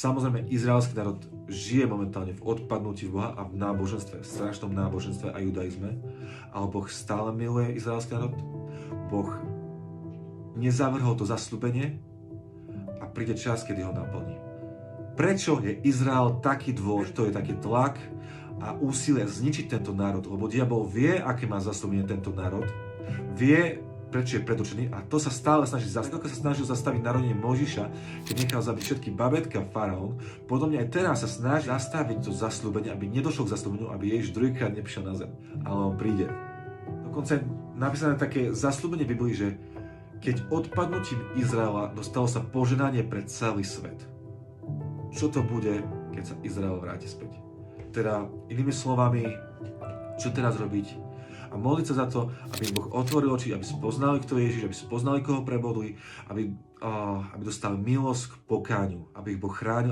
Samozrejme, izraelský národ žije momentálne v odpadnutí v Boha a v náboženstve, v strašnom náboženstve a judaizme, ale Boh stále miluje izraelský národ. Boh nezavrhol to zasľúbenie a príde čas, kedy ho naplní. Prečo je Izrael taký dôležitý, to je taký tlak a úsilie zničiť tento národ? Lebo diabol vie, aké má zasľúbenie tento národ, vie, prečo je predurčený a to sa stále snaží zastaviť. Ako sa snažil zastaviť narodenie Mojžiša, keď nechal zabiť všetky babetka faraón, podobne aj teraz sa snaží zastaviť to zasľúbenie, aby nedošlo k zasľúbeniu, aby Ježiš druhýkrát neprišiel na zem. Ale on príde. Dokonca je napísané také zasľúbenie v Biblii, že keď odpadnutím Izraela dostalo sa požehnanie pre celý svet. Čo to bude, keď sa Izrael vráti späť? Teda, inými slovami, čo teraz robiť? A modliť sa za to, aby Boh otvoril oči, aby spoznali, kto je Ježiš, aby spoznali, koho prebodli, aby dostali milosť k pokáňu, aby ich Boh chránil.